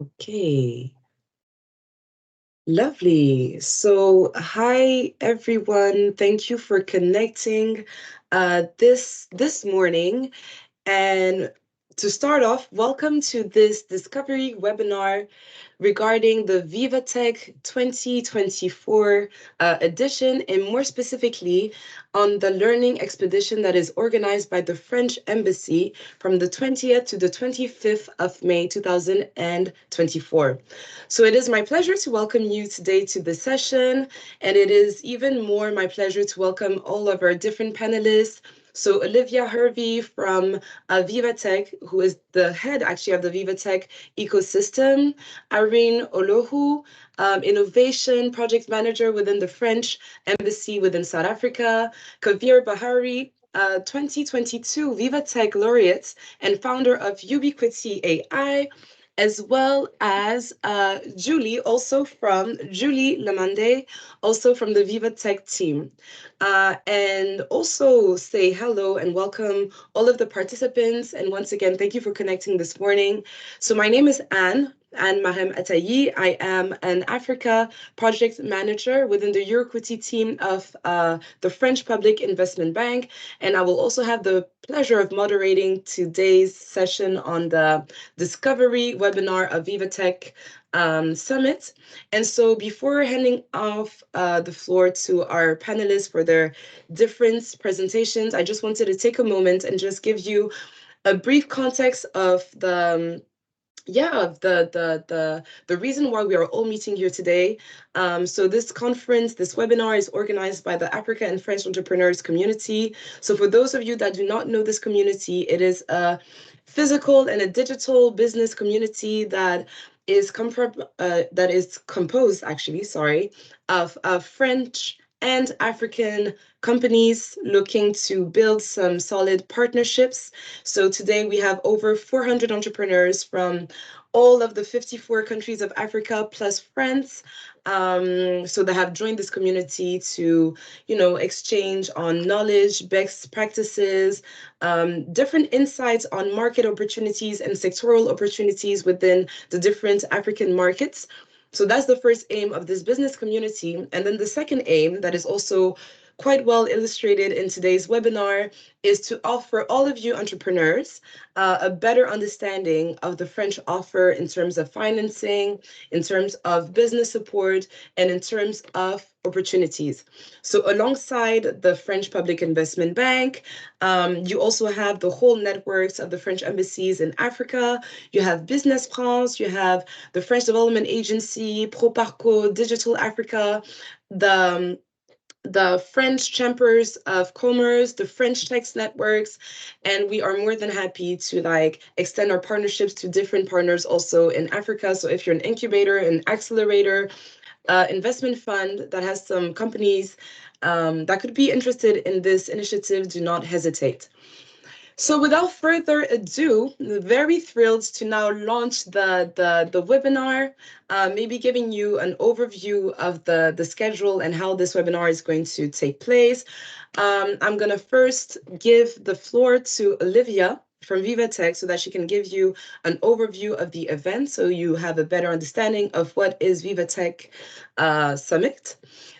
Okay, lovely. So, hi everyone. Thank you for connecting this morning. And to start off, welcome to this discovery webinar regarding the Vivatech 2024 edition, and more specifically on the learning expedition that is organized by the French Embassy from the 20th to the 25th of May 2024. So it is my pleasure to welcome you today to the session, and it is even more my pleasure to welcome all of our different panelists. So Olivia Hervey from Vivatech, who is the head actually of the Vivatech ecosystem, Irene Olohu, innovation project manager within the French Embassy within South Africa, Kavir Bahari, 2022 Vivatech laureate and founder of Ubiquity AI, as well as Julie Lamande, also from the Vivatech team. And also say hello and welcome all of the participants. And once again, thank you for connecting this morning. So my name is Anne Mareme. I am an Africa project manager within the Euroquity team of the French Public Investment Bank. And I will also have the pleasure of moderating today's session on the Discovery webinar of Vivatech Summit. And so before handing off the floor to our panelists for their different presentations, I just wanted to take a moment and just give you a brief context of the reason why we are all meeting here today. So this conference, this webinar is organized by the Africa and French entrepreneurs community. So for those of you that do not know this community, it is a physical and a digital business community that is composed actually, of French and African companies looking to build some solid partnerships. So today we have over 400 entrepreneurs from all of the 54 countries of Africa plus France. So they have joined this community to, exchange on knowledge, best practices, different insights on market opportunities and sectoral opportunities within the different African markets. So that's the first aim of this business community. And then the second aim that is also quite well illustrated in today's webinar is to offer all of you entrepreneurs a better understanding of the French offer in terms of financing, in terms of business support, and in terms of opportunities. So alongside the French Public Investment Bank, you also have the whole networks of the French embassies in Africa. You have Business France, you have the French Development Agency, ProParco, Digital Africa, the French Chambers of Commerce, the French Tax Networks, and we are more than happy to extend our partnerships to different partners also in Africa. So if you're an incubator, an accelerator, investment fund that has some companies that could be interested in this initiative, do not hesitate. So without further ado, very thrilled to now launch the webinar, maybe giving you an overview of the schedule and how this webinar is going to take place. I'm going to first give the floor to Olivia from Vivatech so that she can give you an overview of the event so you have a better understanding of what is Vivatech Summit.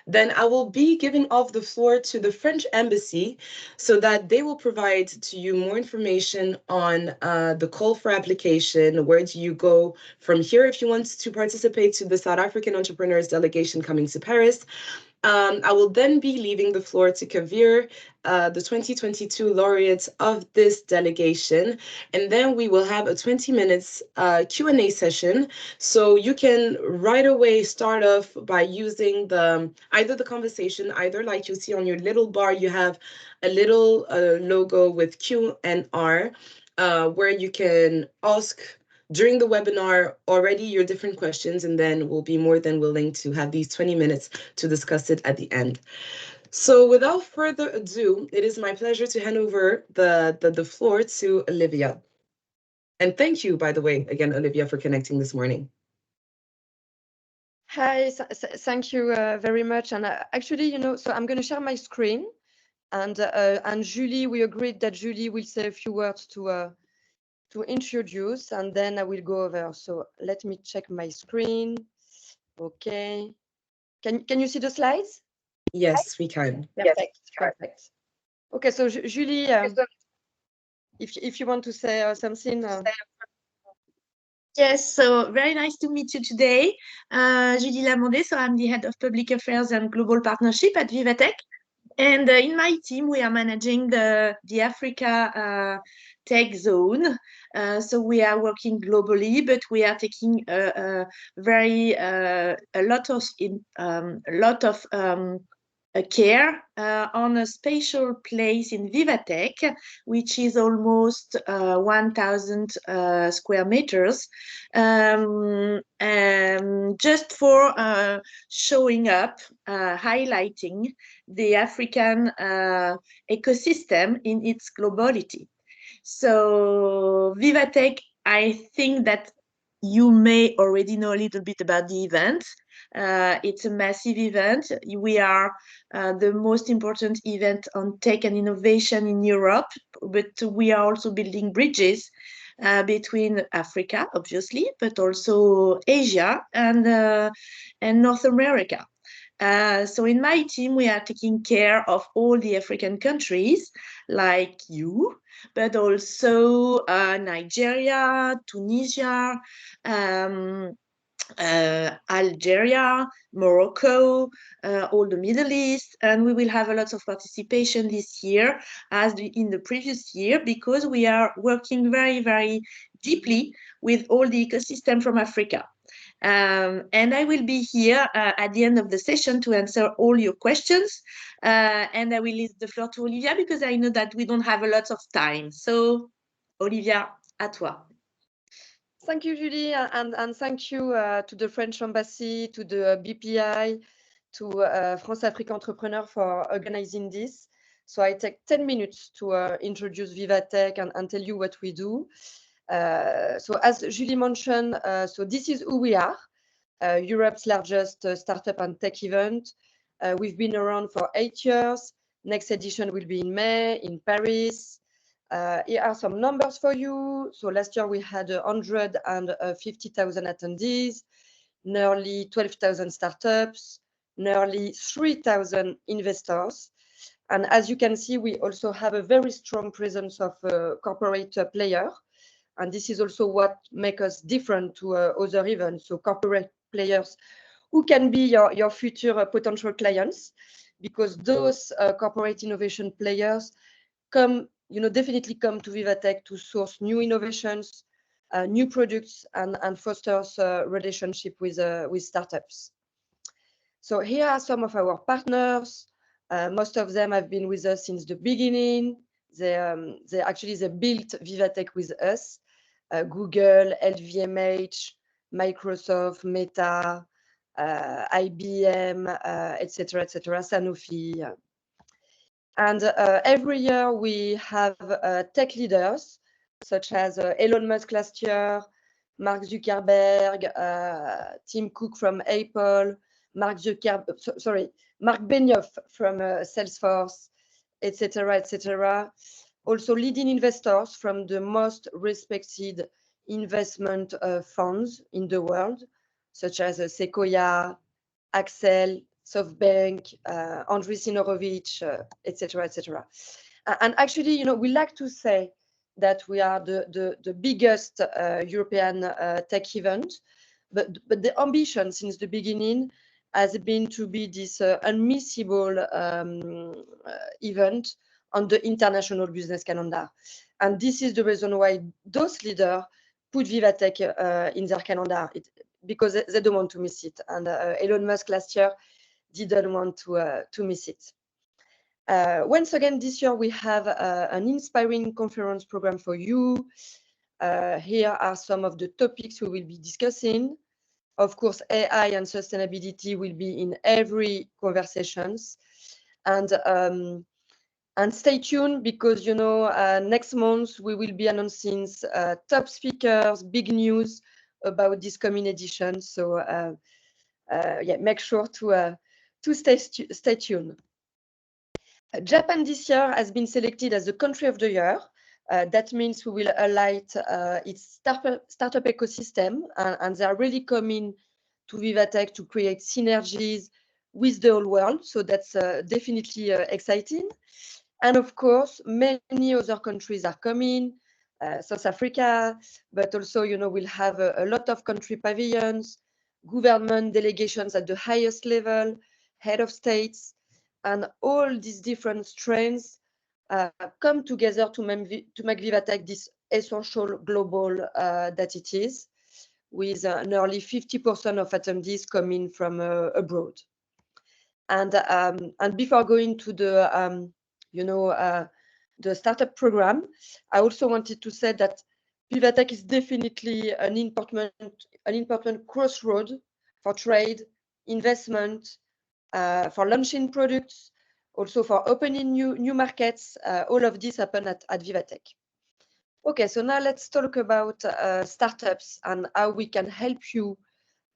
Then I will be giving off the floor to the French Embassy so that they will provide to you more information on the call for application. Where do you go from here if you want to participate to the South African Entrepreneurs Delegation coming to Paris? I will then be leaving the floor to Kavir, the 2022 laureate of this delegation, and then we will have a 20 minutes Q&A session. So you can right away start off by using either the conversation, either like you see on your little bar, you have a little logo with Q and R, where you can ask during the webinar already your different questions, and then we'll be more than willing to have these 20 minutes to discuss it at the end. So without further ado, it is my pleasure to hand over the floor to Olivia. And thank you, by the way, again, Olivia, for connecting this morning. Hi, thank you very much. And actually, so I'm going to share my screen, and Julie, we agreed that Julie will say a few words to to introduce, and then I will go over. So let me check my screen. Okay. Can you see the slides? Yes, we can. Perfect. Perfect. Okay, so Julie, if you want to say something. Yes, so very nice to meet you today. Julie Lamondé, so I'm the head of public affairs and global partnership at Vivatech. And in my team, we are managing the Africa tech zone. So we are working globally, but we are taking a lot of care on a special place in Vivatech, which is almost 1,000 square meters, just for showing up, highlighting the African ecosystem in its globality. So Vivatech, I think that you may already know a little bit about the event. It's a massive event. We are the most important event on tech and innovation in Europe, but we are also building bridges between Africa, obviously, but also Asia and North America. So in my team, we are taking care of all the African countries like you, but also Nigeria, Tunisia, Algeria, Morocco, all the Middle East, and we will have a lot of participation this year as in the previous year, because we are working very, very deeply with all the ecosystem from Africa. And I will be here at the end of the session to answer all your questions. And I will leave the floor to Olivia because I know that we don't have a lot of time. So, Olivia, à toi. Thank you, Julie, and thank you to the French Embassy, to the BPI, to France Afrique Entrepreneur for organizing this. So I take 10 minutes to introduce Vivatech and tell you what we do. So as Julie mentioned, so this is who we are, Europe's largest startup and tech event. We've been around for 8 years. Next edition will be in May in Paris. Here are some numbers for you. So last year we had 150,000 attendees, nearly 12,000 startups, nearly 3,000 investors. And as you can see, we also have a very strong presence of corporate players. And this is also what makes us different to other events. So corporate players who can be your future potential clients, because those corporate innovation players definitely come to Vivatech to source new innovations, new products, and fosters relationship with startups. So here are some of our partners. Most of them have been with us since the beginning. They built Vivatech with us. Google, LVMH, Microsoft, Meta, IBM, etc., Sanofi. And every year we have tech leaders, such as Elon Musk last year, Mark Zuckerberg, Tim Cook from Apple, Mark Benioff from Salesforce, etc. Also leading investors from the most respected investment funds in the world, such as Sequoia, Axel, SoftBank, Andreessen Horowitz, etc. And actually, we like to say that we are the biggest European tech event, but the ambition since the beginning has been to be this unmissable event on the international business calendar. And this is the reason why those leaders put Vivatech in their calendar, because they don't want to miss it. And Elon Musk last year didn't want to miss it. Once again, this year we have an inspiring conference program for you. Here are some of the topics we will be discussing. Of course, AI and sustainability will be in every conversations. And stay tuned, because next month we will be announcing top speakers, big news about this coming edition. So make sure to stay tuned. Japan this year has been selected as the country of the year That means we will highlight its startup ecosystem, and they are really coming to Vivatech to create synergies with the whole world. So that's definitely exciting. And of course, many other countries are coming, South Africa, but also, we'll have a lot of country pavilions, government delegations at the highest level, head of states, and all these different strands come together to make Vivatech this essential global that it is, with nearly 50% of attendees coming from abroad. And before going to the the startup program, I also wanted to say that Vivatech is definitely an important crossroad for trade, investment, for launching products, also for opening new markets. All of this happen at Vivatech. Okay, so now let's talk about startups and how we can help you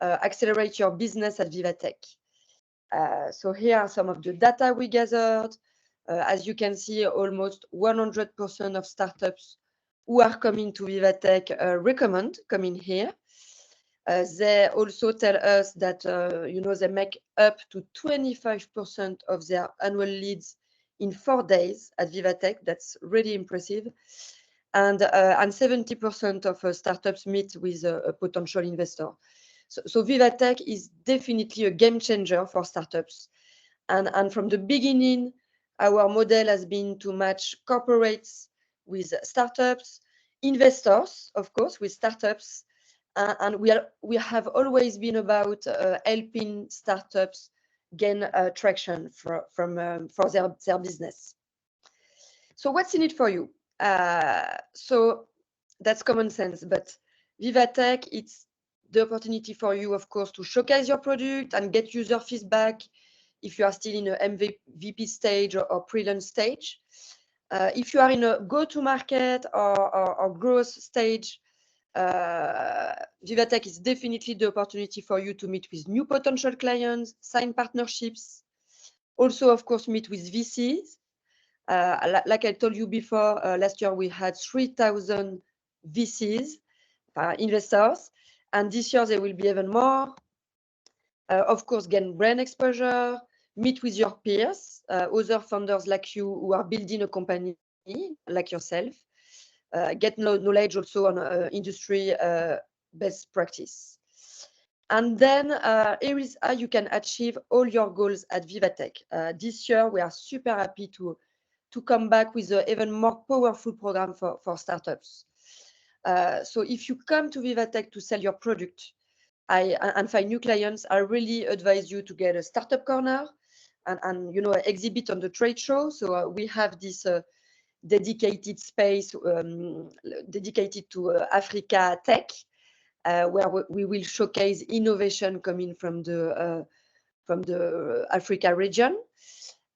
accelerate your business at Vivatech. So here are some of the data we gathered. As you can see, almost 100% of startups who are coming to Vivatech recommend coming here. They also tell us that they make up to 25% of their annual leads in 4 days at Vivatech. That's really impressive. And 70% of startups meet with a potential investor. So Vivatech is definitely a game changer for startups. And from the beginning, our model has been to match corporates with startups, investors, of course, with startups. And we have always been about helping startups gain traction for their business. So what's in it for you? So that's common sense, but Vivatech, it's the opportunity for you, of course, to showcase your product and get user feedback if you are still in a MVP stage or pre-launch stage. If you are in a go-to-market or growth stage, Vivatech is definitely the opportunity for you to meet with new potential clients, sign partnerships, also, of course, meet with VCs. Like I told you before, last year we had 3,000 VCs, investors, and this year there will be even more. Of course, gain brand exposure, meet with your peers, other founders like you who are building a company like yourself, get knowledge also on industry best practice. And then here is how you can achieve all your goals at Vivatech. This year, we are super happy to come back with an even more powerful program for startups. So if you come to Vivatech to sell your product and find new clients, I really advise you to get a startup corner and exhibit on the trade show. So we have this dedicated space dedicated to Africa Tech, where we will showcase innovation coming from the Africa region.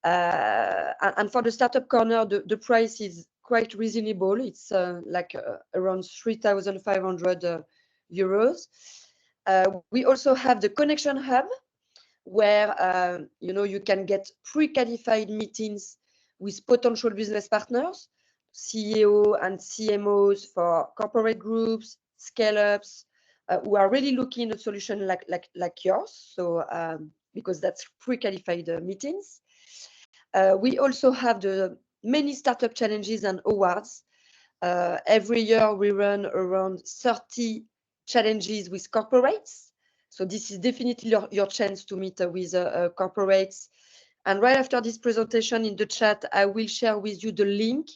And for the startup corner, the price is quite reasonable. It's around 3,500 euros. We also have the Connection Hub, where you can get pre-qualified meetings with potential business partners, CEO and CMOs for corporate groups, scale-ups, who are really looking at a solution like yours. So because that's pre-qualified meetings. We also have the many startup challenges and awards. Every year we run around 30 challenges with corporates. So this is definitely your chance to meet with corporates. And right after this presentation in the chat, I will share with you the link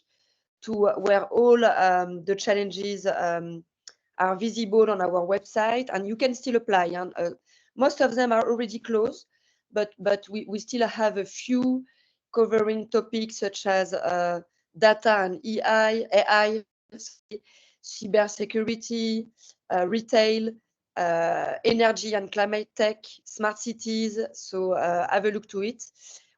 to where all the challenges are visible on our website, and you can still apply. And most of them are already closed, but we still have a few covering topics such as data and AI, cybersecurity, retail, energy and climate tech, smart cities. So have a look to it.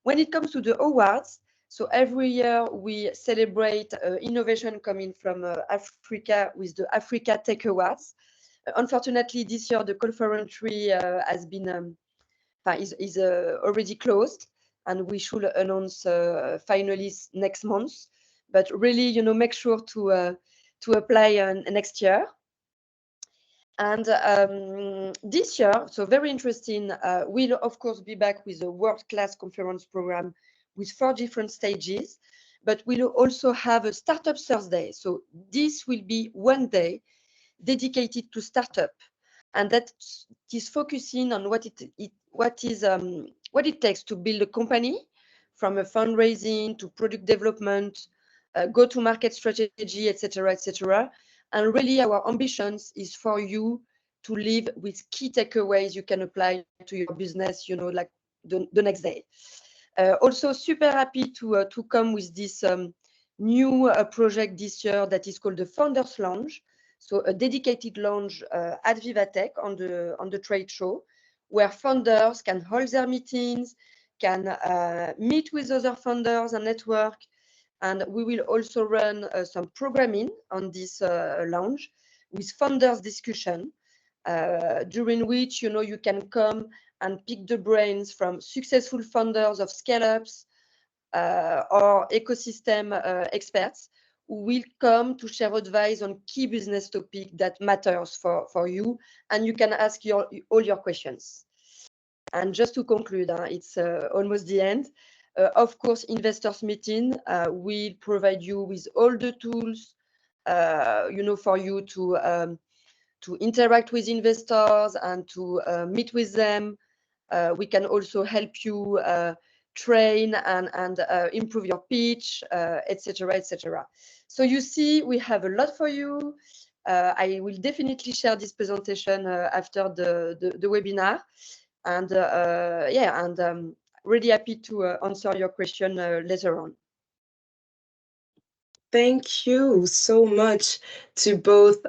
When it comes to the awards, so every year we celebrate innovation coming from Africa with the Africa Tech Awards. Unfortunately, this year the conference has been is already closed, and we should announce finalists next month. but really, you know, make sure to apply next year. And this year, so very interesting, we'll of course be back with a world-class conference program with 4 different stages, but we'll also have a Startup Thursday. So this will be one day dedicated to startup, and that is focusing on what it takes to build a company, from a fundraising to product development, go-to-market strategy, etc., etc. And really, our ambitions is for you to leave with key takeaways you can apply to your business, you know, like the next day. Also, super happy to come with this new project this year that is called the Founders Lounge. So a dedicated lounge at Vivatech on the trade show, where founders can hold their meetings, can meet with other founders and network. And we will also run some programming on this lounge with founders discussion, during which, you know, you can come and pick the brains from successful founders of scale-ups or ecosystem experts who will come to share advice on key business topic that matters for you, and you can ask all your questions. And just to conclude, it's almost the end. Of course, investors meeting will provide you with all the tools, you know, for you to interact with investors and to meet with them. We can also help you train and improve your pitch, etc., etc. So you see, we have a lot for you. I will definitely share this presentation after the webinar. And yeah, and really happy to answer your question later on. Thank you so much to both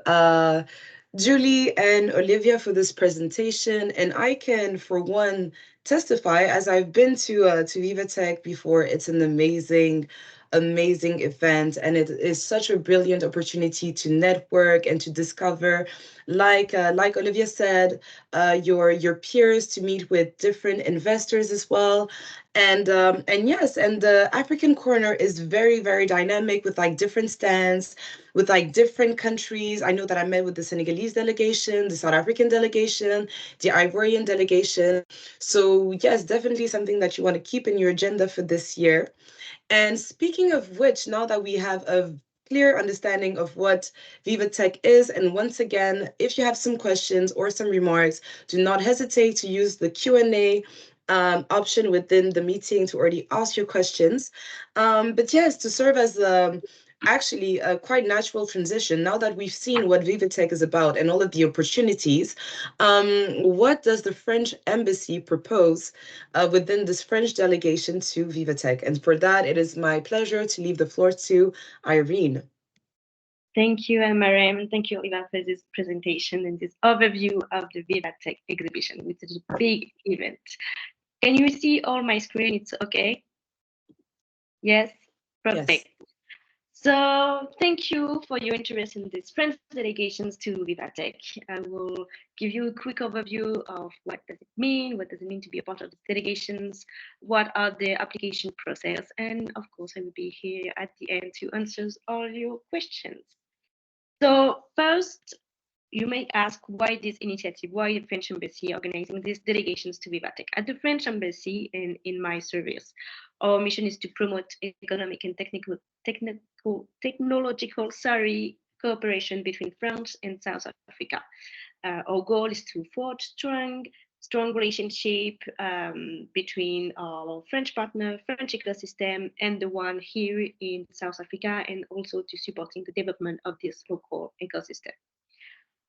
Julie and Olivia for this presentation. And I can, for one, testify, as I've been to Vivatech before. It's an amazing event, and it is such a brilliant opportunity to network and to discover, like Olivia said, your peers, to meet with different investors as well. And yes, and the African corner is very, very dynamic, with like different stands, with like different countries. I know that I met with the Senegalese delegation, the South African delegation, the Ivorian delegation. So yes, definitely something that you want to keep in your agenda for this year. And speaking of which, now that we have a clear understanding of what Vivatech is, and once again, if you have some questions or some remarks, do not hesitate to use the Q&A option within the meeting to already ask your questions. But yes, to serve as actually a quite natural transition, now that we've seen what Vivatech is about and all of the opportunities, what does the French embassy propose within this French delegation to Vivatech? And for that, it is my pleasure to leave the floor to Irene. Thank you, Mareme, and thank you, Olivia, for this presentation and this overview of the Vivatech exhibition, which is a big event. Can you see all my screen? It's okay? Yes? Perfect. Yes. So thank you for your interest in these French delegations to Vivatech. I will give you a quick overview of what does it mean to be a part of the delegations, what are the application process, and of course I will be here at the end to answer all your questions. So first, you may ask why this initiative, why the French embassy organizing these delegations to Vivatech. At the French embassy and in my service, our mission is to promote economic and technological cooperation between France and South Africa. Our goal is to forge strong relationship between our French partner, French ecosystem, and the one here in South Africa, and also to supporting the development of this local ecosystem.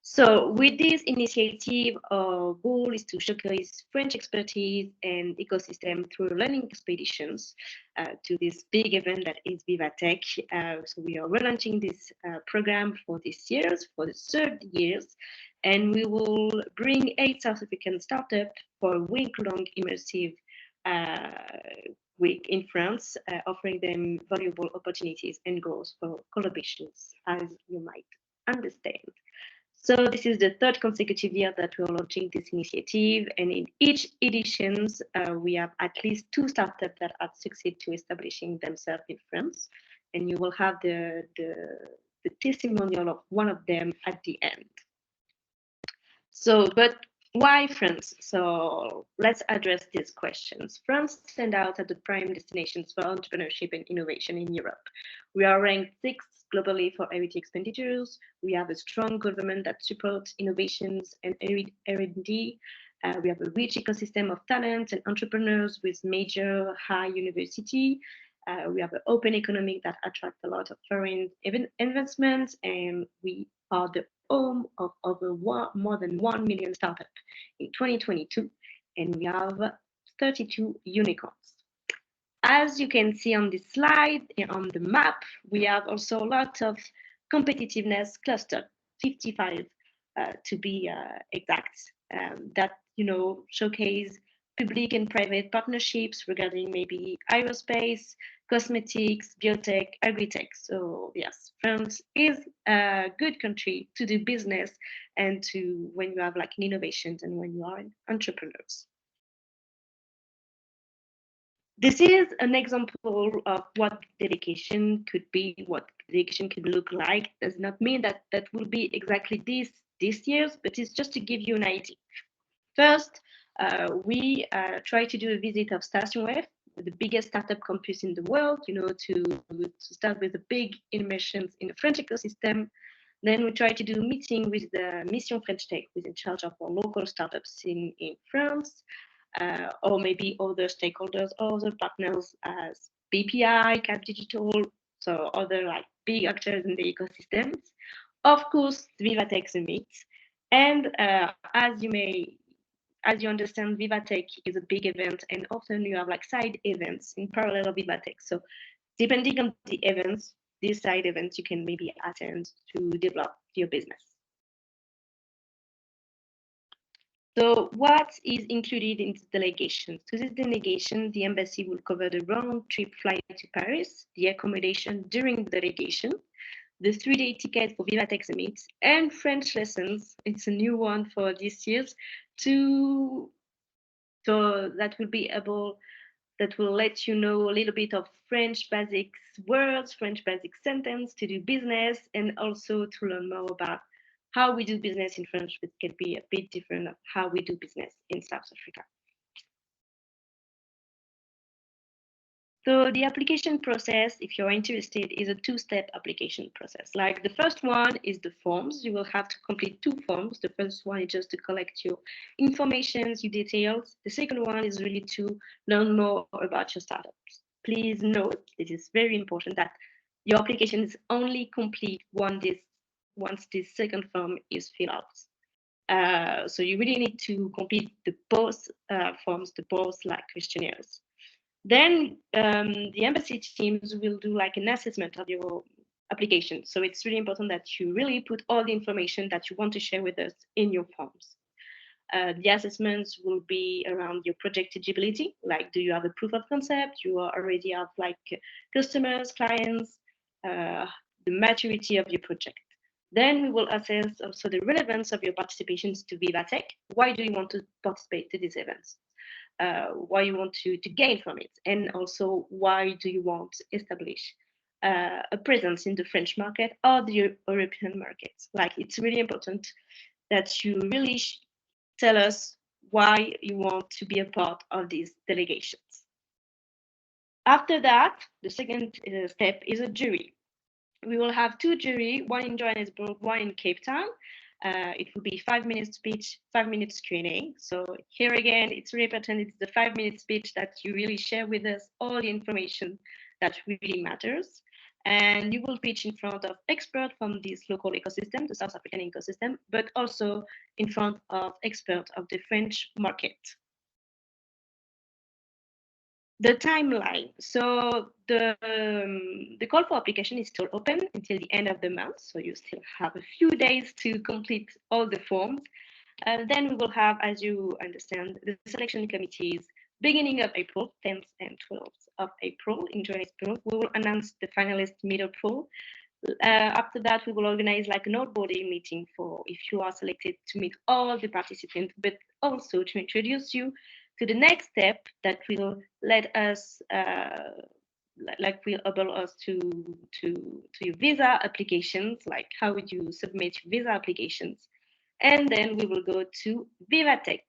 So with this initiative, our goal is to showcase French expertise and ecosystem through learning expeditions to this big event that is Vivatech. So we are relaunching this program for this year, for the third year, and we will bring 8 South African startups for a week-long immersive week in France, offering them valuable opportunities and goals for collaborations, as you might understand. So this is the 3rd consecutive year that we're launching this initiative, and in each editions, we have at least 2 startups that have succeeded to establishing themselves in France. and you will have the testimonial of one of them at the end. So, but why France? So let's address these questions. France stands out as the prime destinations for entrepreneurship and innovation in Europe. We are ranked 6th globally for R&D expenditures. We have a strong government that supports innovations and R&D. We have a rich ecosystem of talent and entrepreneurs with major high university. We have an open economy that attracts a lot of foreign investments, and we are the home of over more than 1 million startups in 2022, and we have 32 unicorns. As you can see on this slide, on the map, we have also a lot of competitiveness cluster, 55 to be exact, that showcase public and private partnerships regarding maybe aerospace, cosmetics, biotech, agri-tech. So yes, France is a good country to do business and to when you have like innovations and when you are entrepreneurs. This is an example of what delegation could be, what delegation could look like. Does not mean that that will be exactly this year's, but it's just to give you an idea. First, we try to do a visit of Station F, the biggest startup campus in the world, to start with the big immersions in the French ecosystem. Then we try to do a meeting with the Mission French Tech, who's in charge of our local startups in France, or maybe other stakeholders, other partners as BPI, Cap Digital, so other like big actors in the ecosystems. Of course, Vivatech Summit. And as you understand, Vivatech is a big event, and often you have like side events in parallel of Vivatech. So depending on the events, these side events you can maybe attend to develop your business. So what is included in this delegation? To this delegation, the embassy will cover the round-trip flight to Paris, the accommodation during the delegation, the 3-day ticket for Vivatech Summit, and French lessons. It's a new one for this year. So that will let you know a little bit of French basic words, French basic sentence to do business, and also to learn more about how we do business in French, which can be a bit different of how we do business in South Africa. So the application process, if you're interested, is a 2-step application process. Like the first one is the forms. You will have to complete 2 forms. The first one is just to collect your information, your details. The second one is really to learn more about your startups. Please note, it is very important that your application is only complete once this second form is filled out. So you really need to complete the both forms, the both like questionnaires. Then the embassy teams will do like an assessment of your application. So it's really important that you really put all the information that you want to share with us in your forms. The assessments will be around your project eligibility, like do you have a proof of concept? You already have like customers, clients, the maturity of your project. Then we will assess also the relevance of your participations to Vivatech. Why do you want to participate to these events? Why you want to gain from it, and also why do you want to establish a presence in the French market or the European markets. Like it's really important that you really tell us why you want to be a part of these delegations. After that, the second step is a jury. We will have 2 jury, one in Johannesburg, one in Cape Town. It will be 5-minute speech, 5 minutes Q&A. So here again, it's really important. It's the 5-minute speech that you really share with us all the information that really matters. And you will pitch in front of experts from this local ecosystem, the South African ecosystem, but also in front of experts of the French market. The timeline. So the call for application is still open until the end of the month. So you still have a few days to complete all the forms. Then we will have, as you understand, the selection committees beginning of April, 10th and 12th of April in Johannesburg. We will announce the finalists mid-April. After that, we will organize like an onboarding meeting for if you are selected to meet all the participants, but also to introduce you to the next step that will let us like will enable us to your visa applications, like how would you submit your visa applications. And then we will go to Vivatech.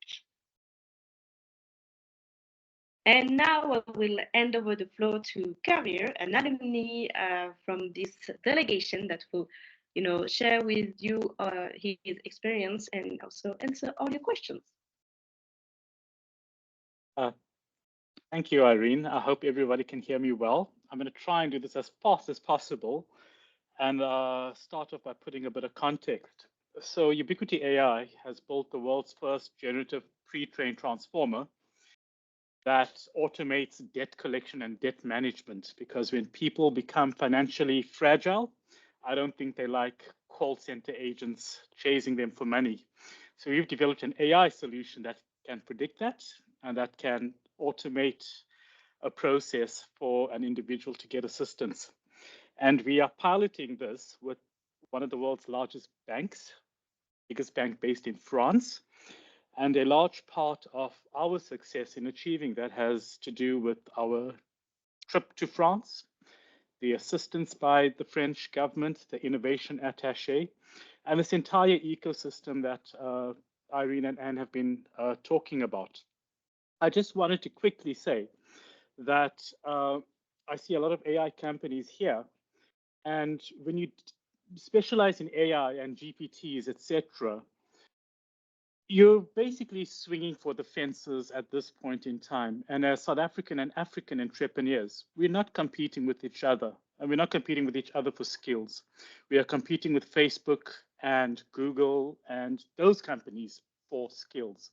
And now I will hand over the floor to Kabir, an alumni from this delegation that will, share with you his experience and also answer all your questions. Thank you, Irene. I hope everybody can hear me well. I'm going to try and do this as fast as possible and start off by putting a bit of context. So Ubiquity AI has built the world's first generative pre-trained transformer that automates debt collection and debt management, because when people become financially fragile, I don't think they like call center agents chasing them for money. So we've developed an AI solution that can predict that and that can automate a process for an individual to get assistance. And we are piloting this with one of the world's largest banks, biggest bank based in France. And a large part of our success in achieving that has to do with our trip to France, the assistance by the French government, the innovation attaché, and this entire ecosystem that Irene and Anne have been talking about. I just wanted to quickly say that I see a lot of AI companies here. And when you specialize in AI and GPTs, etc., you're basically swinging for the fences at this point in time. And as South African and African entrepreneurs, we're not competing with each other. And we're not competing with each other for skills. We are competing with Facebook and Google and those companies for skills.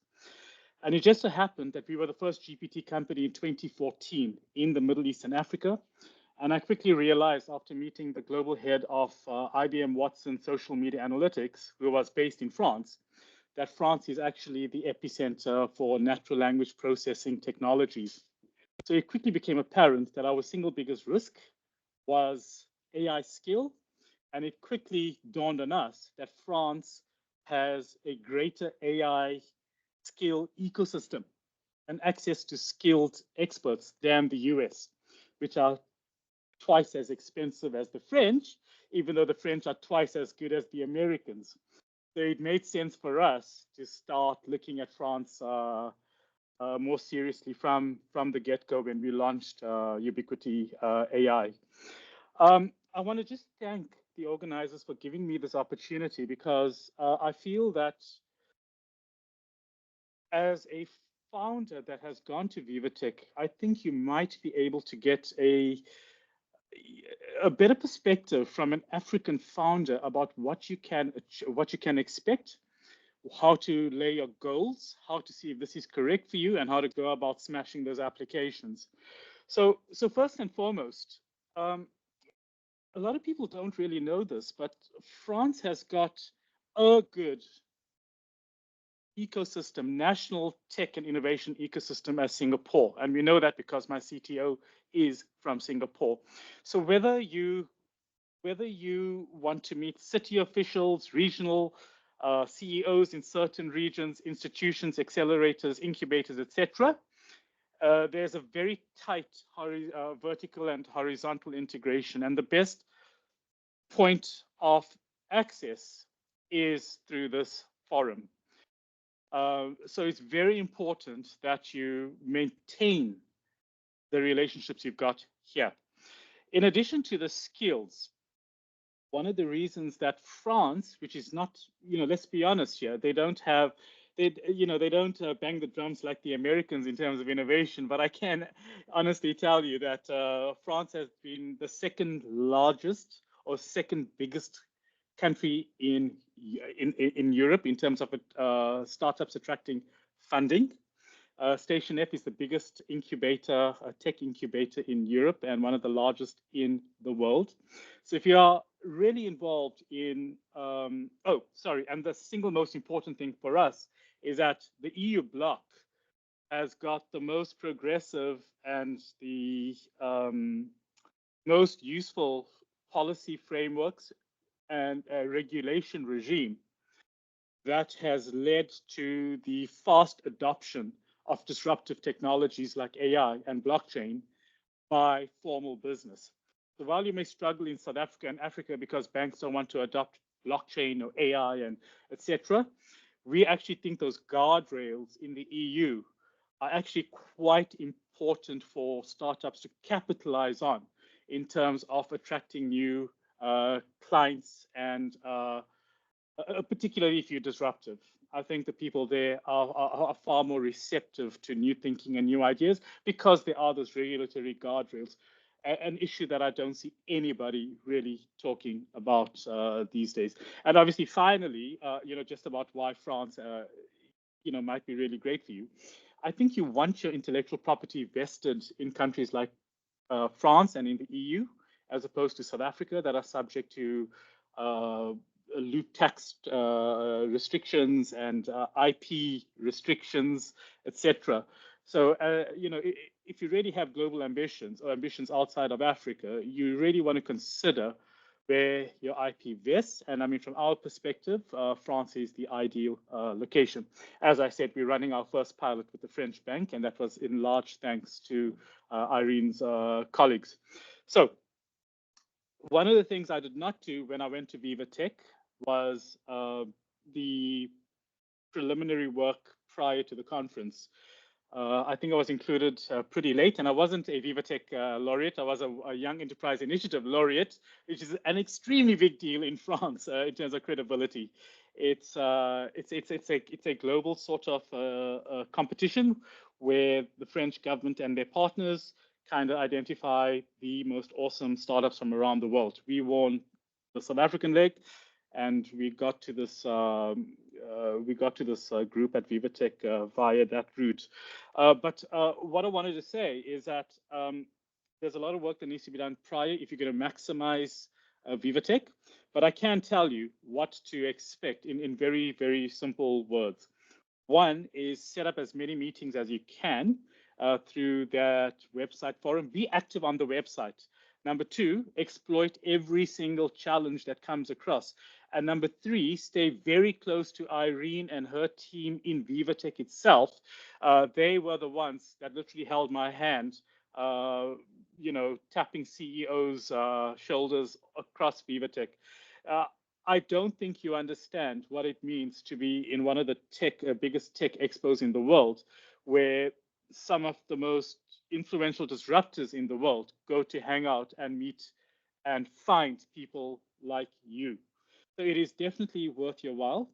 And it just so happened that we were the first GPT company in 2014 in the Middle East and Africa. And I quickly realized after meeting the global head of IBM Watson Social Media Analytics, who was based in France, that France is actually the epicenter for natural language processing technologies. So it quickly became apparent that our single biggest risk was AI skill. And it quickly dawned on us that France has a greater AI skill ecosystem and access to skilled experts than the US, which are twice as expensive as the French, even though the French are twice as good as the Americans. So it made sense for us to start looking at France more seriously from the get-go when we launched Ubiquity AI. I want to just thank the organizers for giving me this opportunity, because I feel that as a founder that has gone to Vivatech, I think you might be able to get a better perspective from an African founder about what you can expect, how to lay your goals, how to see if this is correct for you, and how to go about smashing those applications. So first and foremost, a lot of people don't really know this, but France has got a good ecosystem, national tech and innovation ecosystem as Singapore. And we know that because my CTO is from Singapore. So whether you want to meet city officials, regional CEOs in certain regions, institutions, accelerators, incubators, etc., there's a very tight vertical and horizontal integration. And the best point of access is through this forum. So it's very important that you maintain the relationships you've got here. In addition to the skills, one of the reasons that France, which is not, let's be honest here, they don't bang the drums like the Americans in terms of innovation, but I can honestly tell you that France has been the second largest or second biggest country in Europe in terms of startups attracting funding. Station F is the biggest incubator, tech incubator in Europe, and one of the largest in the world. So if you are really involved in, and the single most important thing for us is that the EU bloc has got the most progressive and the most useful policy frameworks and a regulation regime that has led to the fast adoption of disruptive technologies like AI and blockchain by formal business. So while you may struggle in South Africa and Africa because banks don't want to adopt blockchain or AI and etc., we actually think those guardrails in the EU are actually quite important for startups to capitalize on in terms of attracting new clients and particularly if you're disruptive. I think the people there are far more receptive to new thinking and new ideas because there are those regulatory guardrails, an issue that I don't see anybody really talking about these days. And obviously, finally, just about why France, might be really great for you. I think you want your intellectual property vested in countries like France and in the EU, as opposed to South Africa that are subject to loot tax restrictions and IP restrictions, etc. So, if you really have global ambitions or ambitions outside of Africa, you really want to consider where your IP vests. And I mean, from our perspective, France is the ideal location. As I said, we're running our first pilot with the French bank, and that was in large thanks to Irene's colleagues. So one of the things I did not do when I went to Vivatech was the preliminary work prior to the conference. I think I was included pretty late, and I wasn't a Vivatech laureate. I was a Young Enterprise Initiative laureate, which is an extremely big deal in France in terms of credibility. It's a global sort of competition where the French government and their partners kind of identify the most awesome startups from around the world. We won the South African leg, and we got to this group at Vivatech via that route. But what I wanted to say is that there's a lot of work that needs to be done prior if you're going to maximize Vivatech. But I can tell you what to expect in very, very simple words. One is set up as many meetings as you can through that website forum. Be active on the website. Number two, exploit every single challenge that comes across. And number three, stay very close to Irene and her team in Vivatech itself. They were the ones that literally held my hand, tapping CEOs' shoulders across Vivatech. I don't think you understand what it means to be in one of the biggest tech expos in the world, where some of the most influential disruptors in the world go to hang out and meet and find people like you. So it is definitely worth your while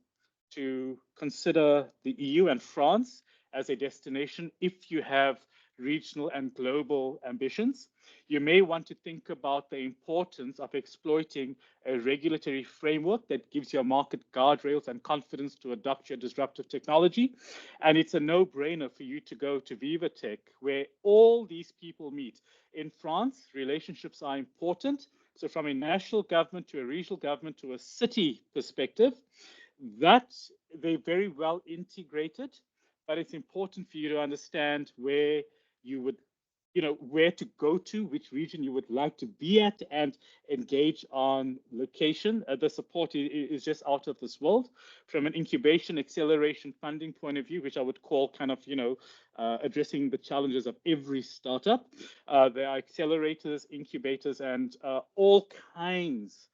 to consider the EU and France as a destination if you have regional and global ambitions. You may want to think about the importance of exploiting a regulatory framework that gives your market guardrails and confidence to adopt your disruptive technology. And it's a no-brainer for you to go to Vivatech, where all these people meet. In France, relationships are important. So from a national government to a regional government to a city perspective, that they're very well integrated, but it's important for you to understand where you would, where to go to, which region you would like to be at, and engage on location. The support is just out of this world. From an incubation, acceleration, funding point of view, which I would call kind of, addressing the challenges of every startup. There are accelerators, incubators, and all kinds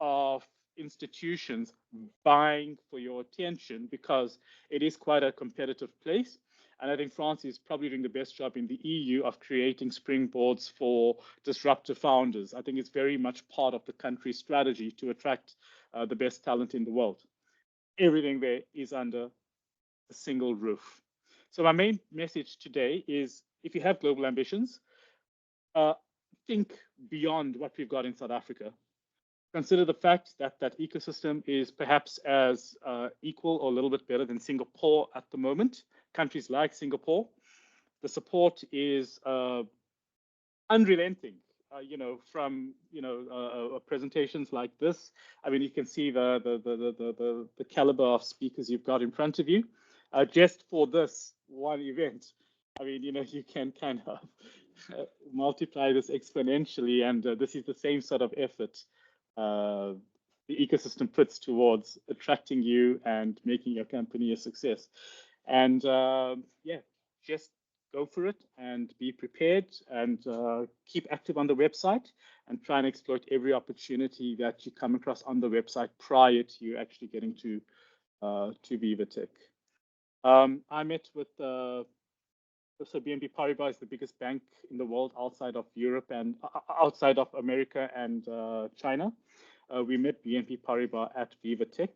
of institutions vying for your attention because it is quite a competitive place. And I think France is probably doing the best job in the EU of creating springboards for disruptive founders. I think it's very much part of the country's strategy to attract the best talent in the world. Everything there is under a single roof. So my main message today is, if you have global ambitions, think beyond what we've got in South Africa. Consider the fact that that ecosystem is perhaps as equal or a little bit better than Singapore at the moment. Countries like Singapore, the support is unrelenting. From presentations like this. I mean, you can see the caliber of speakers you've got in front of you. Just for this one event, I mean, you can kind of multiply this exponentially, and this is the same sort of effort the ecosystem puts towards attracting you and making your company a success. And yeah, just go for it and be prepared and keep active on the website and try and exploit every opportunity that you come across on the website prior to you actually getting to Vivatech. I met with so BNP Paribas is the biggest bank in the world outside of Europe and outside of America and China. We met BNP Paribas at Vivatech.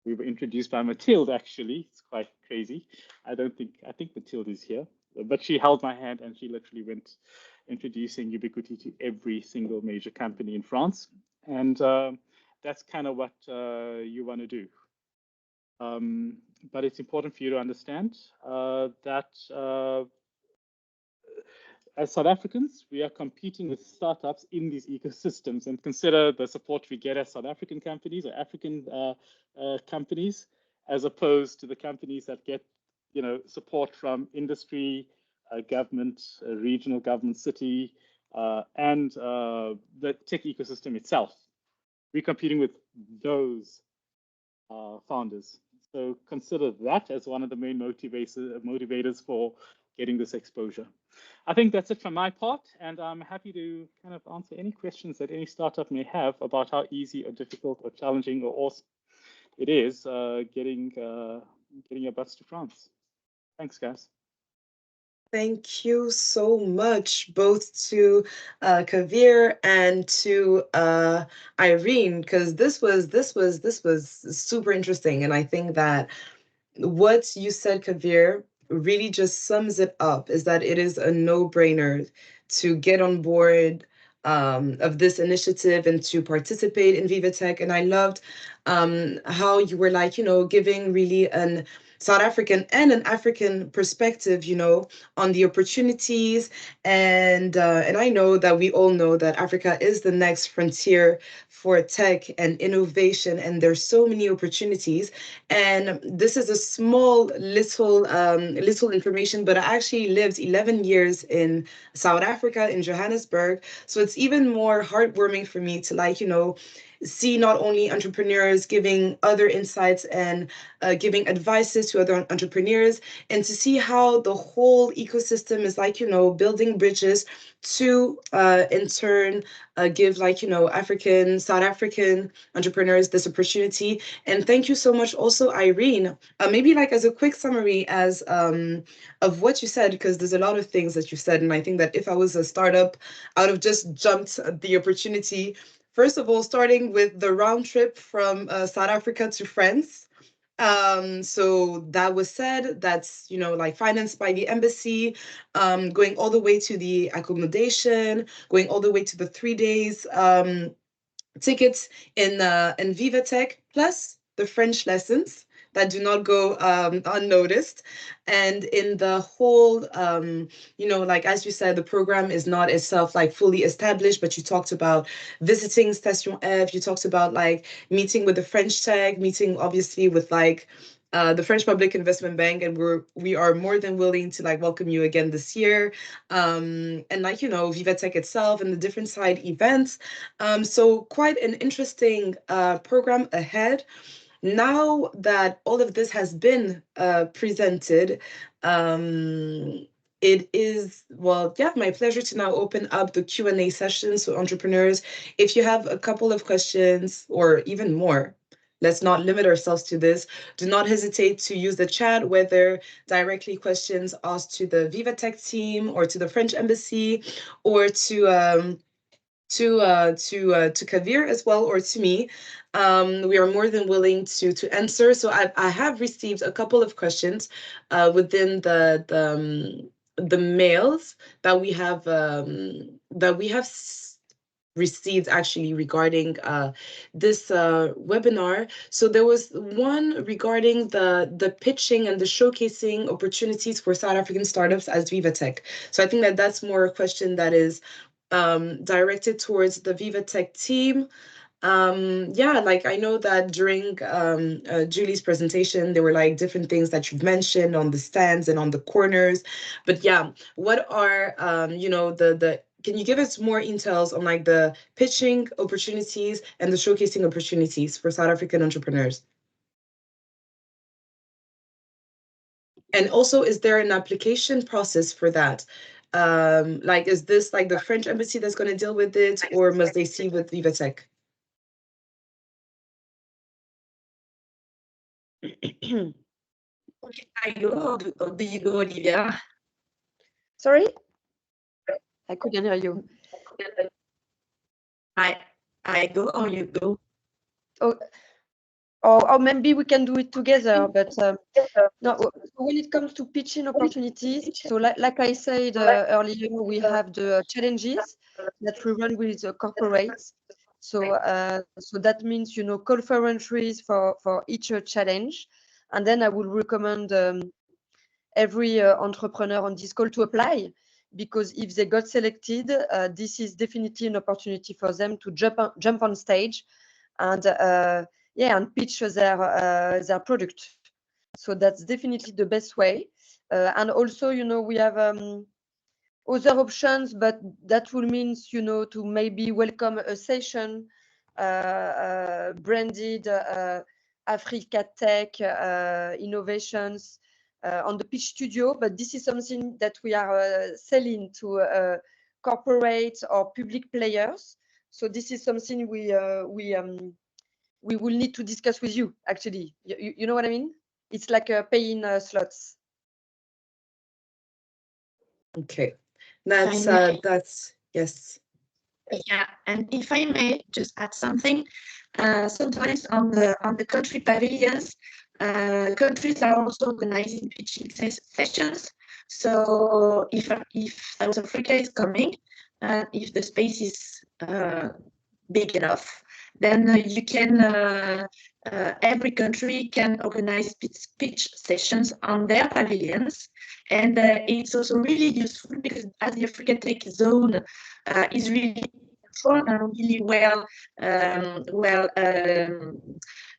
We were introduced by Mathilde, actually. It's quite crazy. I think Mathilde is here, but she held my hand and she literally went introducing Ubiquity to every single major company in France. And that's kind of what you want to do. But it's important for you to understand that as South Africans, we are competing with startups in these ecosystems, and consider the support we get as South African companies or African companies, as opposed to the companies that get, support from industry, government, regional government, city, and the tech ecosystem itself. We're competing with those founders. So consider that as one of the main motivators for getting this exposure. I think that's it from my part, and I'm happy to kind of answer any questions that any startup may have about how easy or difficult or challenging or awesome it is getting your butts to France. Thanks, guys. Thank you so much, both to Kavir and to Irene, because this was super interesting, and I think that what you said, Kavir, really just sums it up, is that it is a no-brainer to get on board of this initiative and to participate in Vivatech. And I loved how you were like, giving really an South African and an African perspective, on the opportunities. And I know that we all know that Africa is the next frontier for tech and innovation, and there's so many opportunities. And this is a small little information, but I actually lived 11 years in South Africa, in Johannesburg. So it's even more heartwarming for me to see not only entrepreneurs giving other insights and giving advices to other entrepreneurs, and to see how the whole ecosystem is building bridges to in turn give South African entrepreneurs this opportunity. And thank you so much also, Irene. Maybe as a quick summary of what you said, because there's a lot of things that you said, and I think that if I was a startup, I would have just jumped at the opportunity. First of all, starting with the round trip from South Africa to France. So that was said, that's, financed by the embassy, going all the way to the accommodation, going all the way to the 3 days tickets in Vivatech, plus the French lessons that do not go unnoticed. And in the whole, as you said, the program is not itself fully established, but you talked about visiting Station F, you talked about meeting with the French tech, meeting obviously with the French Public Investment Bank, and we are more than willing to welcome you again this year. And Vivatech itself and the different side events. So quite an interesting program ahead. Now that all of this has been presented, it is, my pleasure to now open up the Q&A session. So entrepreneurs, if you have a couple of questions or even more, let's not limit ourselves to this. Do not hesitate to use the chat, whether directly questions asked to the Vivatech team or to the French embassy, or to Kavir as well, or to me. We are more than willing to answer. So I have received a couple of questions within the mails that we have received actually regarding this webinar. So there was one regarding the pitching and the showcasing opportunities for South African startups as Vivatech. So I think that that's more a question that is directed towards the Vivatech team. I know that during Julie's presentation, there were different things that you've mentioned on the stands and on the corners. But what are can you give us more intel on the pitching opportunities and the showcasing opportunities for South African entrepreneurs? And also, is there an application process for that? Like, is this like the French embassy that's going to deal with it, or must they see with Vivatech? I go, or do you go, Olivia? Sorry? I couldn't hear you. I go or you go? Oh, or maybe we can do it together, but no, when it comes to pitching opportunities, so like I said earlier, we have the challenges that we run with the corporates. So so that means, you know, call for entries for each challenge. And then I would recommend every entrepreneur on this call to apply, because if they got selected, this is definitely an opportunity for them to jump on stage and yeah, and pitch their product. So that's definitely the best way. And also, you know, we have other options, but that will means, you know, to maybe welcome a session branded Africa Tech innovations on the pitch studio. But this is something that we are selling to corporates or public players. So this is something we will need to discuss with you, actually. You know what I mean? It's like paying slots. Okay, that's yes. Yeah, and if I may just add something, sometimes on the country pavilions, countries are also organizing pitching sessions. So if South Africa is coming, and if the space is big enough, then you can every country can organize pitch sessions on their pavilions, and it's also really useful because as the Africa Tech zone is really really well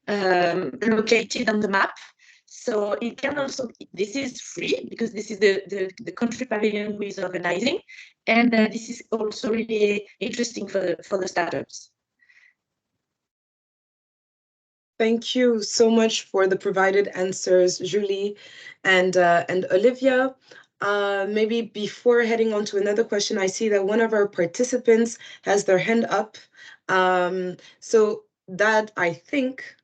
located on the map. So it can also, this is free because this is the country pavilion who is organizing, and this is also really interesting for the startups. Thank you so much for the provided answers, Julie and Olivia. Maybe before heading on to another question, I see that one of our participants has their hand up. So that, I think,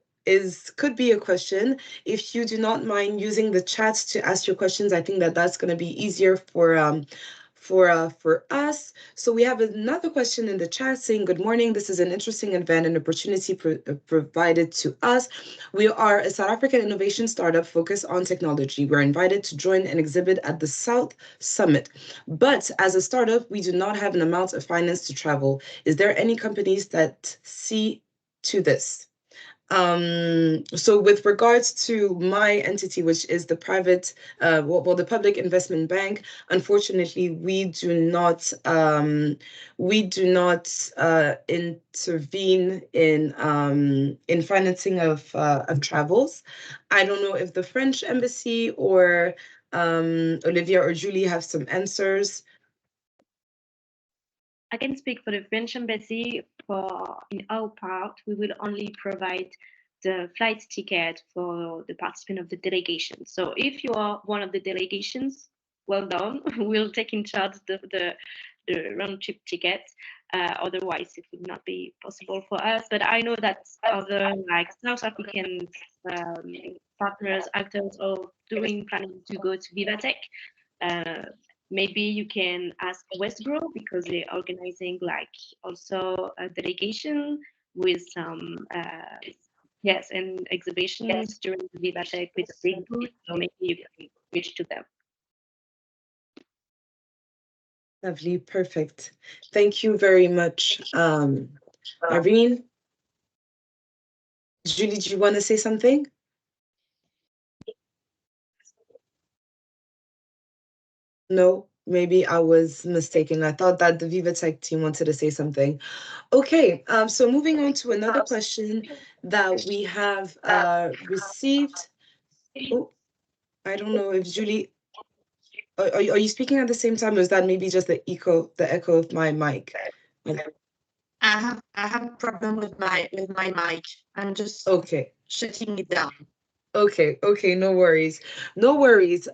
could be a question. If you do not mind using the chat to ask your questions, I think that that's going to be easier for us. So we have another question in the chat saying, good morning, this is an interesting event and opportunity provided to us. We are a South African innovation startup focused on technology. We're invited to join an exhibit at the South Summit. But as a startup, we do not have an amount of finance to travel. Is there any companies that see to this? So with regards to my entity, which is the private, the Public Investment Bank, unfortunately, we do not intervene in financing of travels. I don't know if the French embassy or Olivia or Julie have some answers. I can speak for the French embassy. In our part, we will only provide the flight ticket for the participant of the delegation. So if you are one of the delegations, well done. We'll take in charge the round trip ticket. Otherwise, it would not be possible for us. But I know that other like South African partners, actors are planning to go to Vivatech. Maybe you can ask Westbro because they're organizing like also a delegation with some yes, and exhibitions during the Vivatech with a big booth. So maybe you can reach to them. Lovely, perfect. Thank you very much, Mareme. Julie, do you want to say something? No, maybe I was mistaken. I thought that the Vivatech team wanted to say something. Okay, so moving on to another question that we have received. Oh, I don't know if Julie, are you speaking at the same time, or is that maybe just the echo of my mic? I have a problem with my mic. I'm just okay. shutting it down. Okay, no worries. No worries.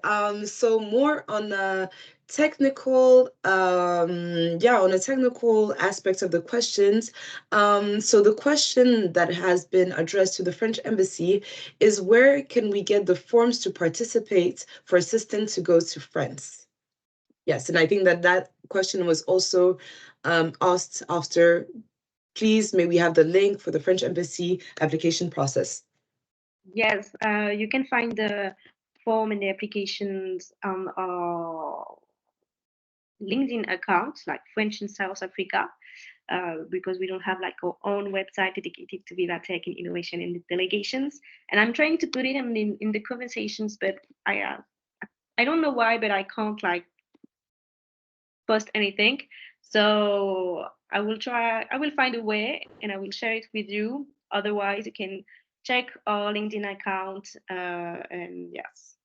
So more on the technical, on the technical aspects of the questions. So the question that has been addressed to the French embassy is, where can we get the forms to participate for assistance to go to France? Yes, and I think that question was also asked after. Please, may we have the link for the French embassy application process? Yes, you can find the form and the applications on our LinkedIn accounts, like French in South Africa, because we don't have like our own website dedicated to Vivatech and innovation in the delegations. And I'm trying to put it in the conversations, but I don't know why, but I can't like post anything. So I will find a way and I will share it with you. Otherwise, you can check our LinkedIn account. And yes.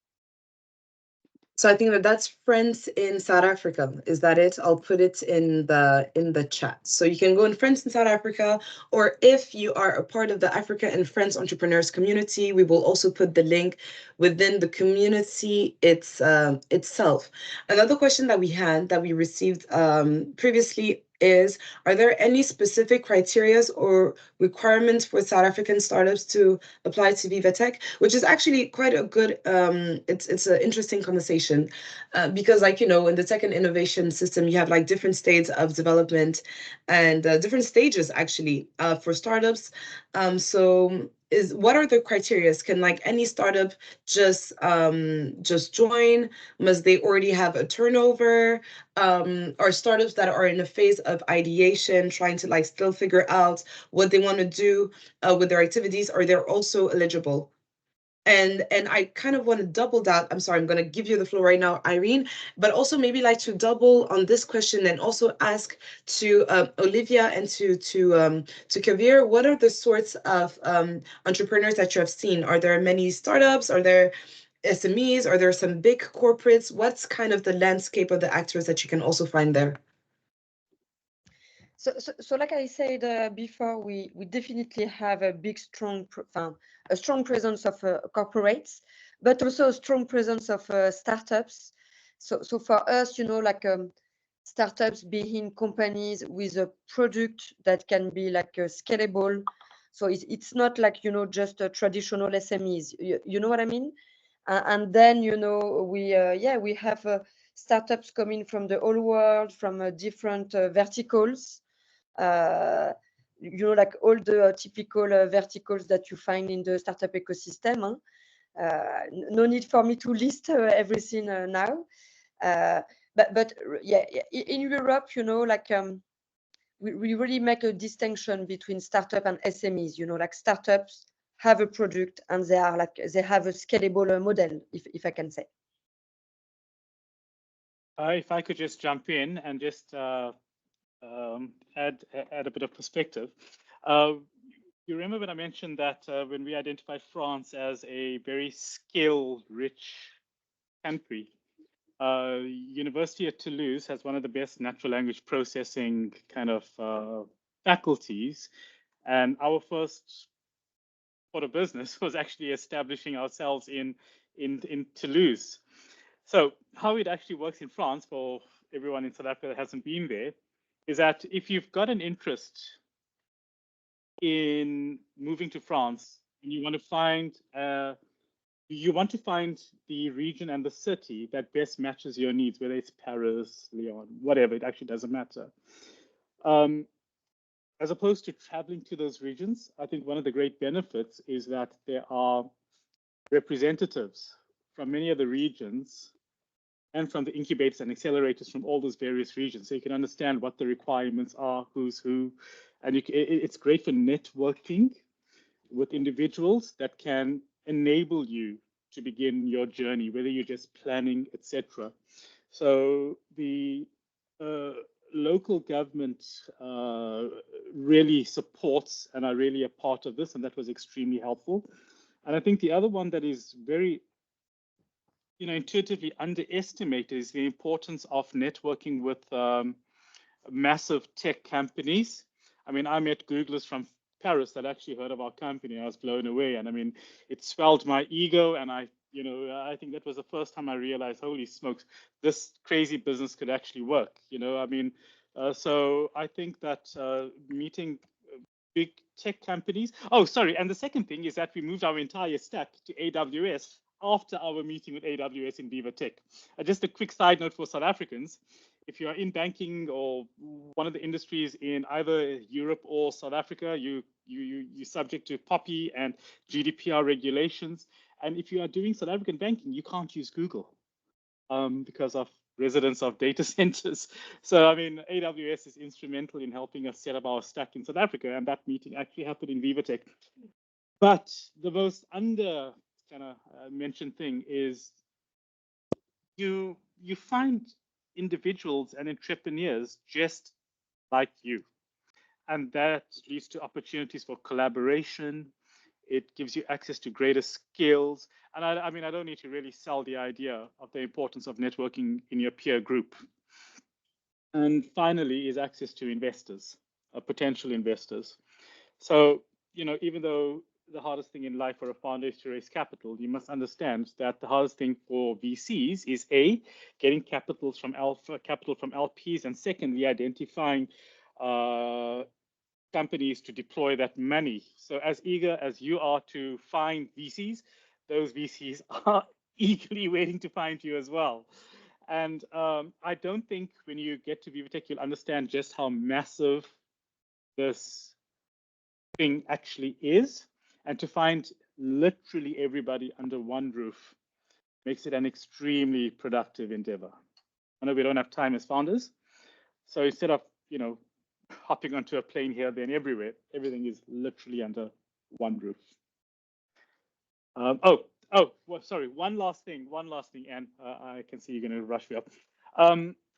So I think that's Friends in South Africa. Is that it? I'll put it in the chat. So you can go in Friends in South Africa, or if you are a part of the Africa and Friends Entrepreneurs community, we will also put the link within the community itself. Another question that we received previously is, are there any specific criteria or requirements for South African startups to apply to Vivatech? Which is actually quite a good, it's an interesting conversation, because like, in the tech and innovation system, you have like different stages of development and different stages actually for startups. So what are the criteria? Can like any startup just join? Must they already have a turnover? Or startups that are in a phase of ideation, trying to like still figure out what they want to do with their activities, are they also eligible? And I kind of want to double that. I'm sorry, I'm going to give you the floor right now, Irene, but also maybe like to double on this question and also ask to Olivia and to Kavir, what are the sorts of entrepreneurs that you have seen? Are there many startups? Are there SMEs? Are there some big corporates? What's kind of the landscape of the actors that you can also find there? So like I said before, we definitely have a big, strong presence of corporates, but also a strong presence of startups. So for us, like startups being companies with a product that can be like scalable. So it's not like, just a traditional SMEs. You know what I mean? And then, we have startups coming from the whole world, from different verticals. Like all the typical verticals that you find in the startup ecosystem. No need for me to list everything now. But yeah, in Europe, like we really make a distinction between startup and SMEs. Like startups have a product and they have a scalable model, if I can say. If I could just jump in and just add a bit of perspective. You remember when I mentioned that when we identified France as a very skill-rich country, University of Toulouse has one of the best natural language processing kind of faculties, and our first sort of business was actually establishing ourselves in Toulouse. So how it actually works in France, for everyone in South Africa that hasn't been there, is that if you've got an interest in moving to France and you want to find the region and the city that best matches your needs, whether it's Paris, Lyon, whatever, it actually doesn't matter. As opposed to traveling to those regions, I think one of the great benefits is that there are representatives from many of the regions and from the incubators and accelerators from all those various regions. So you can understand what the requirements are, who's who, and it's great for networking with individuals that can enable you to begin your journey, whether you're just planning, etc. So the local government really supports and are really a part of this, and that was extremely helpful. And I think the other one that is very intuitively underestimated is the importance of networking with massive tech companies. I mean, I met Googlers from Paris that actually heard of our company. I was blown away, and I mean, it swelled my ego, and I think that was the first time I realized, holy smokes, this crazy business could actually work. I mean, so I think that meeting big tech companies. Oh, sorry. And the second thing is that we moved our entire stack to AWS after our meeting with AWS in Vivatech. Just a quick side note for South Africans. If you are in banking or one of the industries in either Europe or South Africa, you're subject to POPI and GDPR regulations. And if you are doing South African banking, you can't use Google because of residents of data centers. So, I mean, AWS is instrumental in helping us set up our stack in South Africa, and that meeting actually happened in Vivatech. But the most under kind of mentioned thing is you find individuals and entrepreneurs just like you, and that leads to opportunities for collaboration. It gives you access to greater skills. And I mean, I don't need to really sell the idea of the importance of networking in your peer group. And finally is access to investors, potential investors. So, even though the hardest thing in life for a founder is to raise capital, you must understand that the hardest thing for VCs is A, getting capital from LPs, and secondly, identifying companies to deploy that money. So as eager as you are to find VCs, those VCs are eagerly waiting to find you as well. And I don't think when you get to Vivatech, you'll understand just how massive this thing actually is. And to find literally everybody under one roof makes it an extremely productive endeavor. I know we don't have time as founders. So instead of, hopping onto a plane here, then everywhere, everything is literally under one roof. Sorry, one last thing, and I can see you're going to rush me up.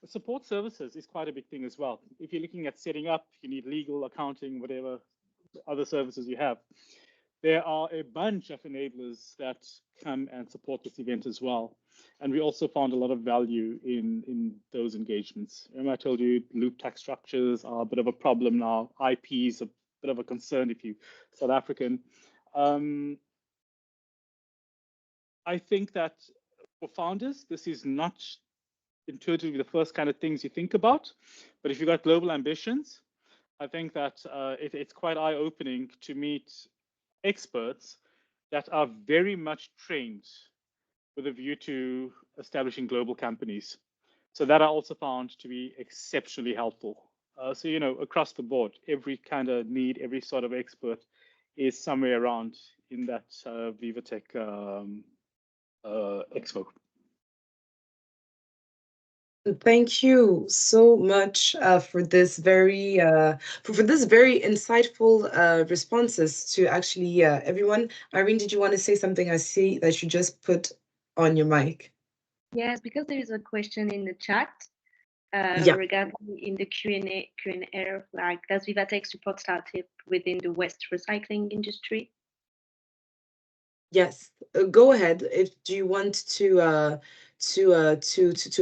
Support services is quite a big thing as well. If you're looking at setting up, you need legal, accounting, whatever other services you have. There are a bunch of enablers that come and support this event as well. And we also found a lot of value in those engagements. Remember I told you loop tax structures are a bit of a problem now. IP is a bit of a concern if you're South African. I think that for founders, this is not intuitively the first kind of things you think about. But if you've got global ambitions, I think that it's quite eye-opening to meet experts that are very much trained with a view to establishing global companies. So that I also found to be exceptionally helpful. So, across the board, every kind of need, every sort of expert is somewhere around in that Vivatech expo. Thank you so much for this very insightful responses to actually everyone. Irene, did you want to say something? I see that you just put on your mic. Yes, because there is a question in the chat regarding in the Q&A, like, does Vivatech support startup within the waste recycling industry? Yes, go ahead. Do you want to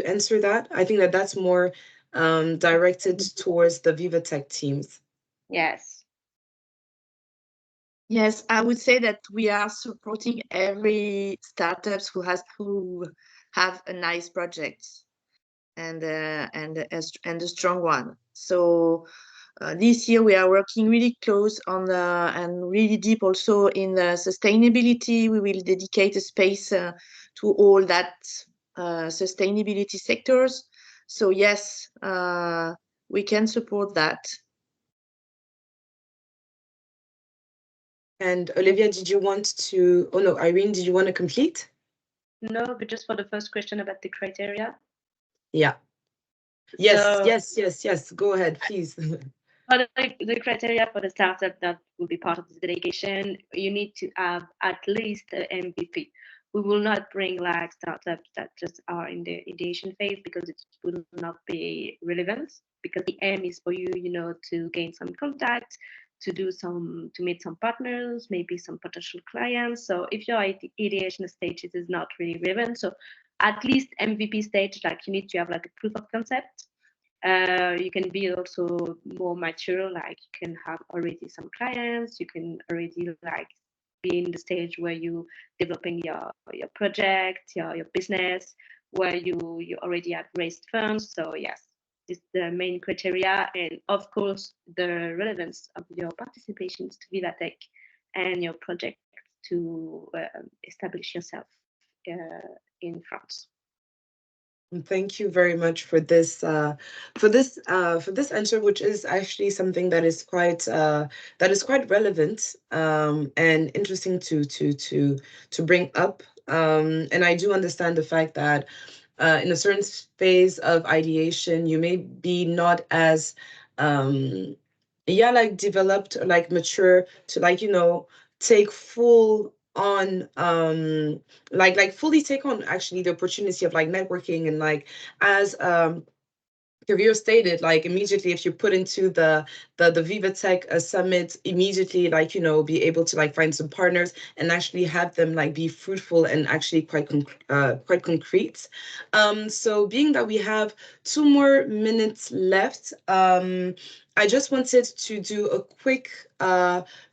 answer that? I think that's more directed towards the Vivatech teams. Yes. Yes, I would say that we are supporting every startups who have a nice project and a strong one. So this year we are working really close on and really deep also in the sustainability. We will dedicate a space to all that sustainability sectors. So yes, we can support that. And Olivia, did you want to? Oh no, Irene, did you want to complete? No, but just for the first question about the criteria. Yeah. Yes, so, yes. Go ahead, please. For the criteria for the startup that will be part of the delegation, you need to have at least an MVP. We will not bring like startups that just are in the ideation phase because it will not be relevant, because the aim is for you, to gain some contacts, to meet some partners, maybe some potential clients. So if your ideation stage is not really relevant, so at least MVP stage, like you need to have like a proof of concept. You can be also more mature, like you can have already some clients, you can already like be in the stage where you developing your project, your business, where you already have raised funds. So yes, this is the main criteria, and of course the relevance of your participations to Vivatech and your project to establish yourself in France. Thank you very much for this answer, which is actually something that is quite relevant and interesting to bring up. And I do understand the fact that in a certain phase of ideation, you may be not as like developed or like mature to like take full on like fully take on actually the opportunity of like networking and like as Kavir stated, like immediately if you put into the Vivatech summit, immediately like be able to like find some partners and actually have them like be fruitful and actually quite concrete. So being that we have 2 more minutes left, I just wanted to do a quick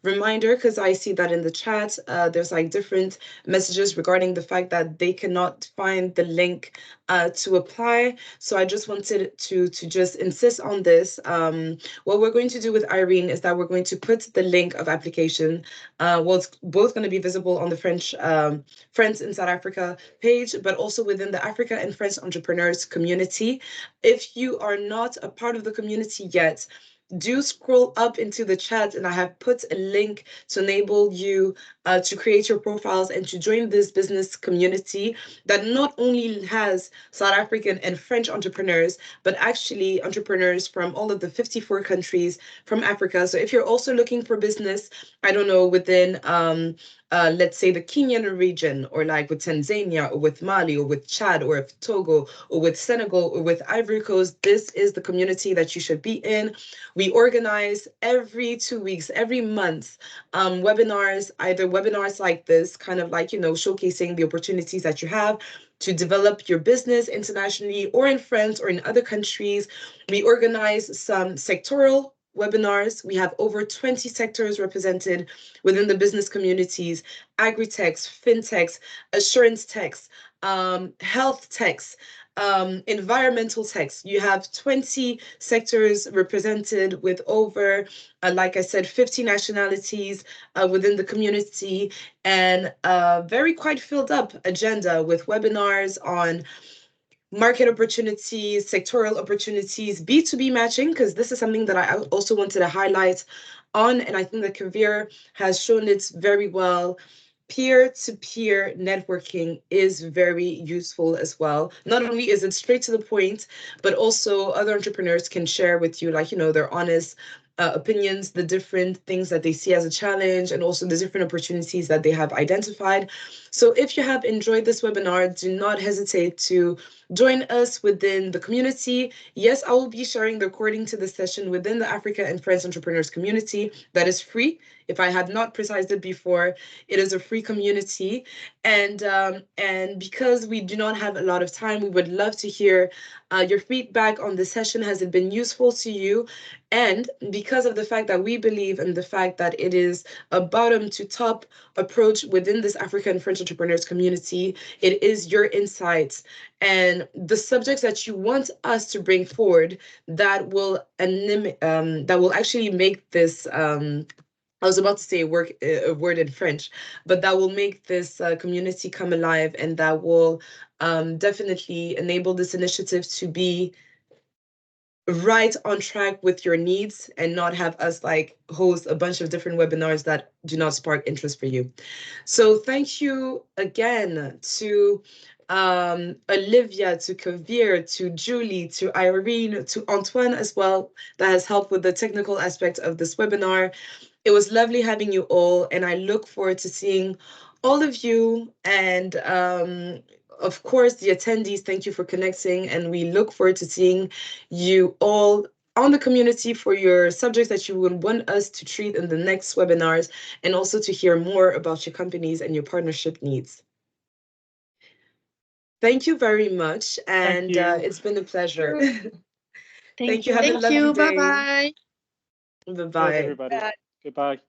reminder because I see that in the chat there's like different messages regarding the fact that they cannot find the link to apply. So I just wanted to just insist on this. What we're going to do with Irene is that we're going to put the link of application. Well, it's both going to be visible on the French Friends in South Africa page, but also within the Africa and French entrepreneurs community. If you are not a part of the community yet, do scroll up into the chat and I have put a link to enable you to create your profiles and to join this business community that not only has South African and French entrepreneurs, but actually entrepreneurs from all of the 54 countries from Africa. So if you're also looking for business, I don't know, within let's say the Kenyan region, or like with Tanzania, or with Mali, or with Chad, or with Togo, or with Senegal, or with Ivory Coast, this is the community that you should be in. We organize every 2 weeks, every month, webinars, either webinars like this, kind of like, showcasing the opportunities that you have to develop your business internationally or in France or in other countries. We organize some sectoral webinars. We have over 20 sectors represented within the business communities: agri-techs, fintechs, assurance techs, health techs, environmental techs. You have 20 sectors represented with over, like I said, 50 nationalities within the community, and a very quite filled up agenda with webinars on market opportunities, sectoral opportunities, B2B matching, because this is something that I also wanted to highlight on, and I think that Kavir has shown it very well. Peer-to-peer networking is very useful as well. Not only is it straight to the point, but also other entrepreneurs can share with you, like, their honest opinions, the different things that they see as a challenge, and also the different opportunities that they have identified. So if you have enjoyed this webinar, do not hesitate to join us within the community. Yes, I will be sharing the recording to the session within the Africa and French entrepreneurs community. That is free. If I had not precised it before, it is a free community. And because we do not have a lot of time, we would love to hear your feedback on the session. Has it been useful to you? And because of the fact that we believe in the fact that it is a bottom to top approach within this African and French entrepreneurs community, it is your insights and the subjects that you want us to bring forward that will actually make this I was about to say a word in French, but that will make this community come alive, and that will definitely enable this initiative to be right on track with your needs and not have us like host a bunch of different webinars that do not spark interest for you. So thank you again to Olivia, to Kavir, to Julie, to Irene, to Antoine as well, that has helped with the technical aspect of this webinar. It was lovely having you all, and I look forward to seeing all of you, and of course the attendees. Thank you for connecting, and we look forward to seeing you all on the community for your subjects that you would want us to treat in the next webinars, and also to hear more about your companies and your partnership needs. Thank you very much, and it's been a pleasure. Thank you. Have a Thank lovely you. day. Bye-bye. Bye-bye. Cheers, everybody. Bye. Goodbye.